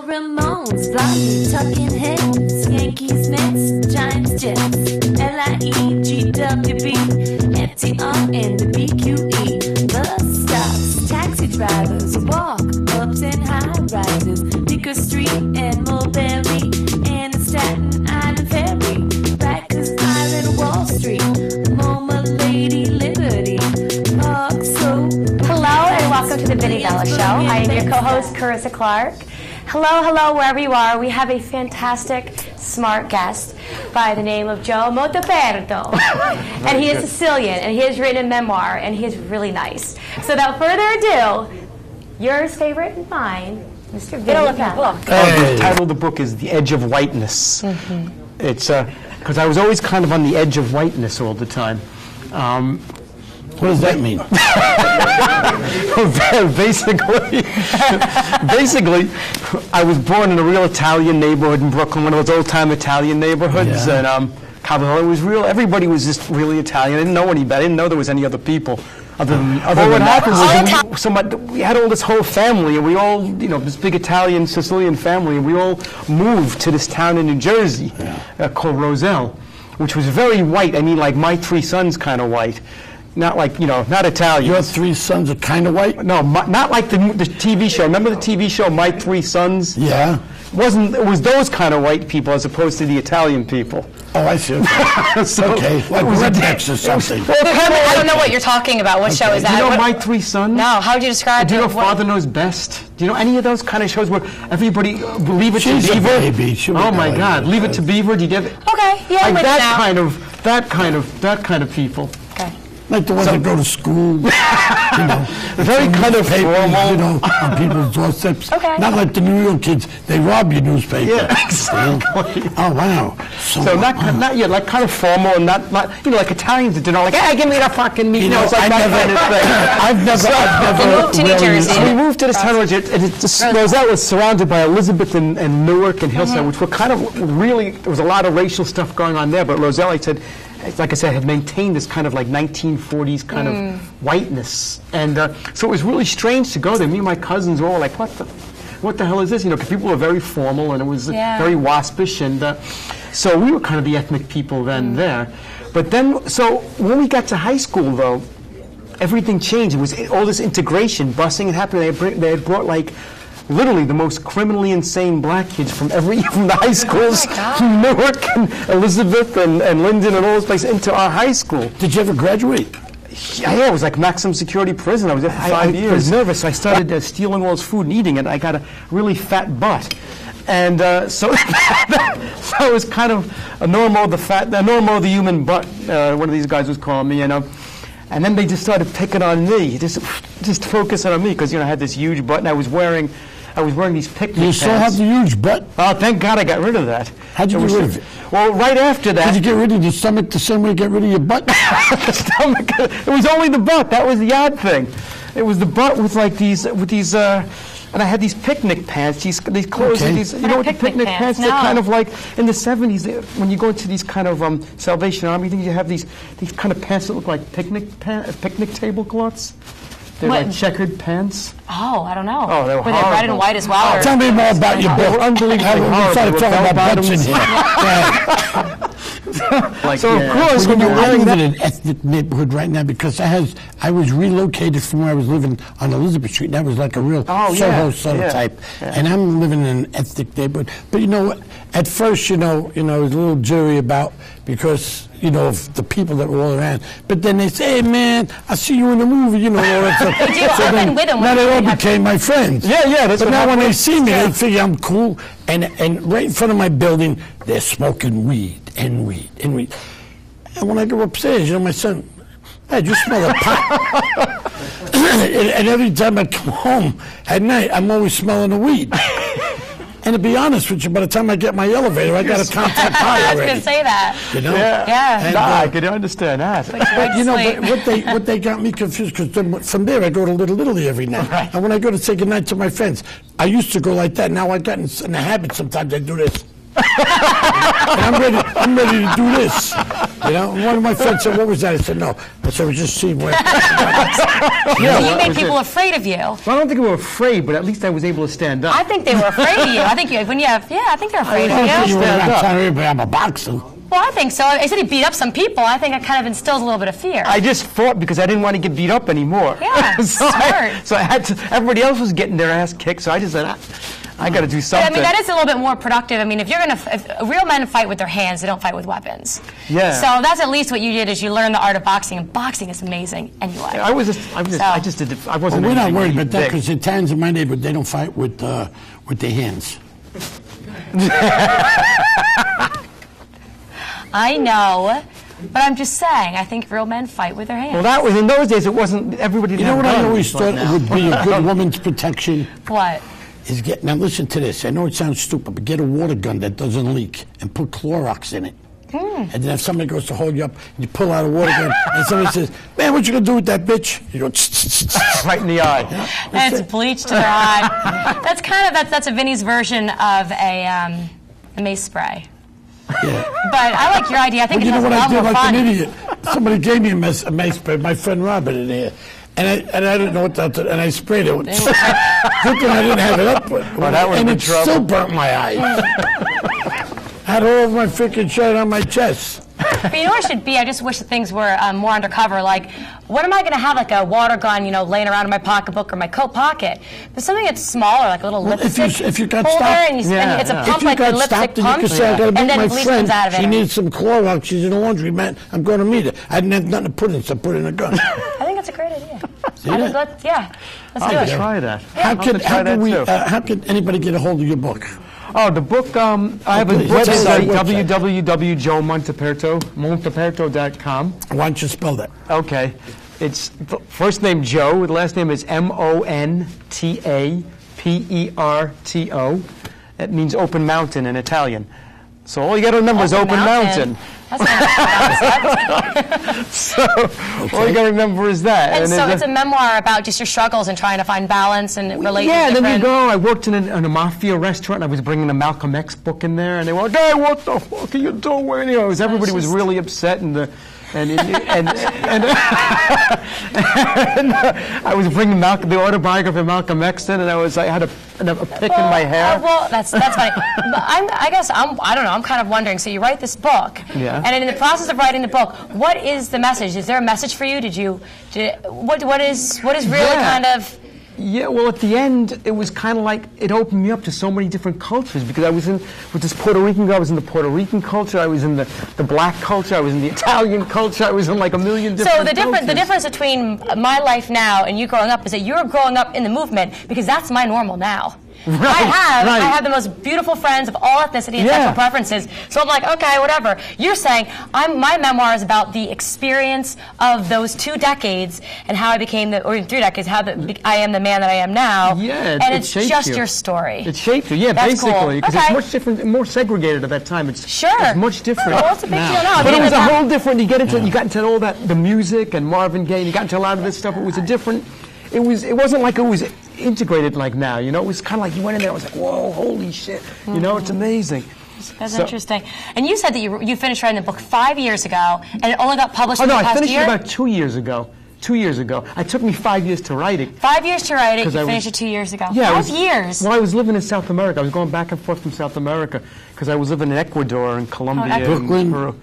Ramones, Blondie, Tucking Heads, Yankees, Mets, Giants, Jets, LIEGWB, FTR, and the BQE. Bus stops, taxi drivers, walk ups and high rises, Beaker Street and Mulberry, and the Staten Island Ferry, Rikers Island, Wall Street, MoMA, Lady Liberty, Park Slope. Hello and welcome to the Vinny Vella Show. I am your co-host, Carissa Clark. Hello, wherever you are. We have a fantastic, smart guest by the name of Joe Montaperto. And he is Sicilian, and he has written a memoir, and he is really nice. So without further ado, yours favorite and mine, Mr. Vinny Vella. The title of the book is The Edge of Whiteness. It's because I was always kind of on the edge of whiteness all the time. What does that mean? basically, I was born in a real Italian neighborhood in Brooklyn, one of those old-time Italian neighborhoods, and Cavallaro was real. Everybody was just really Italian. I didn't know any better. I didn't know there was any other people other than what happened was we had all this whole family, and we all, this big Italian Sicilian family, and we all moved to this town in New Jersey called Roselle, which was very white. I mean, like my three sons kind of white. Not like, not Italian. Your three sons are kind of white? No, not like the TV show. Remember the TV show, My Three Sons? Yeah. It was those kind of white people as opposed to the Italian people. Oh, I see. Okay, like rednecks or something. I don't know what you're talking about. What show is that? Do you know My Three Sons? No, how would you describe it? Do you know Father Knows Best? Do you know any of those kind of shows where everybody, Leave It to Beaver? Baby. Oh my God, Leave It to Beaver, do you get it? Okay, yeah, I'm like with that kind of people. Okay. Like the ones that go to school, very kind of formal, on people's doorsteps. Okay. Not like the New York kids, they rob your newspaper. Yeah, exactly. Oh, wow. So not yet, like kind of formal, and not like Italians that like, hey, give me the fucking meat. It's like that kind of thing. I've never moved to New Jersey. We moved to this town, and Roselle was surrounded by Elizabeth and Newark and Hillside, which were kind of really, there was a lot of racial stuff going on there, but Roselle, like I said, had maintained this kind of like 1940s kind of whiteness. And so it was really strange to go there. Me and my cousins were all like, what the hell is this? Because people were very formal, and it was very waspish. And so we were kind of the ethnic people then there. But then, so when we got to high school, though, everything changed. It was all this integration, busing had happened. They had brought like literally the most criminally insane black kids from the high schools, from Newark and Elizabeth and Linden and all those places into our high school. Did you ever graduate? Yeah, it was like maximum security prison. I was there for 5 years. I was nervous. I started stealing all his food and eating it. I got a really fat butt. And so it was kind of a normal of the human butt, one of these guys was calling me, and then they just started picking on me, just focusing on me, because I had this huge butt, and I was wearing these picnic pants. You still have the huge butt? Oh, thank God I got rid of that. How'd you get rid of it? Well, right after that. Did you get rid of the stomach the same way you get rid of your butt? The stomach. It was only the butt. That was the odd thing. It was the butt with like these, and I had these picnic pants, these clothes, these, what the picnic pants? No. They're kind of like, in the 70s, when you go into these kind of Salvation Army things, you have these kind of pants that look like picnic tablecloths. They're like checkered pants. Oh, I don't know. Oh, they were they red and white as well? Tell me more about your butt. They were unbelievably horrible. We started talking about butts in here. So of course, when you're I wearing live that, in an ethnic neighborhood right now because I was relocated from where I was living on Elizabeth Street. That was like a real Soho sort of type. And I'm living in an ethnic neighborhood. But at first, I was a little jury about because of the people that were all around. But then they say, hey man, I see you in the movie, all that stuff. So then, with them, now they all became my friends. Yeah. But now when they see me, they figure I'm cool. And right in front of my building, they're smoking weed. And when I go upstairs, my son, hey, you smell a pot. and every time I come home at night, I'm always smelling the weed. And to be honest with you, by the time I get my elevator, I got a contact high already. I was going to say that. Yeah. And, I can understand that. But what they got me confused, because from there I go to Little Italy every night. Right. And when I go to say goodnight to my friends, I used to go like that. Now I got in the habit sometimes I do this. And I'm ready to do this. You know, one of my friends said, "What was that?" I said, "No." I said, "I was just seeing where." You made people afraid of you. Well, I don't think they were afraid, but at least I was able to stand up. I think they were afraid of you. I think I think they're afraid of you. I'm a boxer. Well, I think so. I said he beat up some people. I think it kind of instills a little bit of fear. I just fought because I didn't want to get beat up anymore. Yeah, so smart. I had to. Everybody else was getting their ass kicked, so I just said, I got to do something. But, I mean, that is a little bit more productive. I mean, if real men fight with their hands, they don't fight with weapons. Yeah. So that's at least what you did, is you learned the art of boxing, and boxing is amazing anyway. I just did it. I wasn't. Well, we're not worried about that because the Italians in my neighborhood, they don't fight with their hands. I know, but I'm just saying, I think real men fight with their hands. Well, that was in those days. It wasn't everybody. You know what I always thought would be a good woman's protection? What? Is now listen to this. I know it sounds stupid, but get a water gun that doesn't leak and put Clorox in it. And then if somebody goes to hold you up, and you pull out a water gun, and somebody says, "Man, what you gonna do with that bitch?" You go right in the eye. That's bleach to their eye. That's a Vinny's version of a mace spray. Yeah. But I like your idea. I think you know what I did like fun. an idiot? Somebody gave me a mace spray, my friend Robert in here. And I didn't know what that did, and I sprayed it. Good thing I didn't have it up. And it still burnt my eyes. Had all of my freaking shirt on my chest. But you know what it should be? I just wish that things were more undercover. Like, what am I going to have, like a water gun, laying around in my pocketbook or my coat pocket? But something that's smaller, like a little lipstick if you got holder, stopped, and it's a pump like the the lipstick pump, you could say, I gotta meet my friend. She needs some Clorox. She's in a laundry mat. I'm going to meet her. I didn't have nothing to put in, so I put in a gun. I think that's a great idea. Let's do I'll it. try that. Yeah. How could anybody get a hold of your book? Oh, the book, I have a website, www.montaperto.com. Why don't you spell that? Okay. It's first name Joe, the last name is Montaperto. It means open mountain in Italian. So all you got to remember is open mountain. That's not So all you got to remember is that. And so it's a memoir about just your struggles and trying to find balance and relate. Yeah, and then you go. I worked in a mafia restaurant. And I was bringing a Malcolm X book in there, and they were like, "Hey, what the fuck are you doing?" Everybody was really upset, and I was bringing the autobiography of Malcolm X in, and I had a pick in my hair. Well, that's funny. But I don't know. I'm kind of wondering. So you write this book, and in the process of writing the book, what is the message? Is there a message for you? What is really kind of? Yeah, well, at the end, it was kind of like it opened me up to so many different cultures because I was with this Puerto Rican guy. I was in the Puerto Rican culture. I was in the black culture. I was in the Italian culture. I was in like a million different cultures. So the difference between my life now and you growing up is that you're growing up in the movement because that's my normal now. Right, I have the most beautiful friends of all ethnicity and sexual preferences. So I'm like, okay, whatever. You're saying my memoir is about the experience of those 2 decades and how I became or 3 decades, how I am the man that I am now. Yeah, and it's just your story. It shaped you, basically. Because it's much different, more segregated at that time. It's much different. Well, it's a big deal now. But it was a whole different. You got into all that, the music and Marvin Gaye. And you got into a lot of this stuff. It was a different. It wasn't like it was integrated like now, It was kind of like you went in there, it was like, whoa, holy shit. It's amazing. That's interesting. And you said that you finished writing the book 5 years ago, and it only got published in the past year? I finished it about 2 years ago. 2 years ago. It took me 5 years to write it. 5 years to write it, you finished it 2 years ago. Yeah, 5 years? Well, I was living in South America. I was going back and forth from South America because I was living in Ecuador and Colombia and Peru.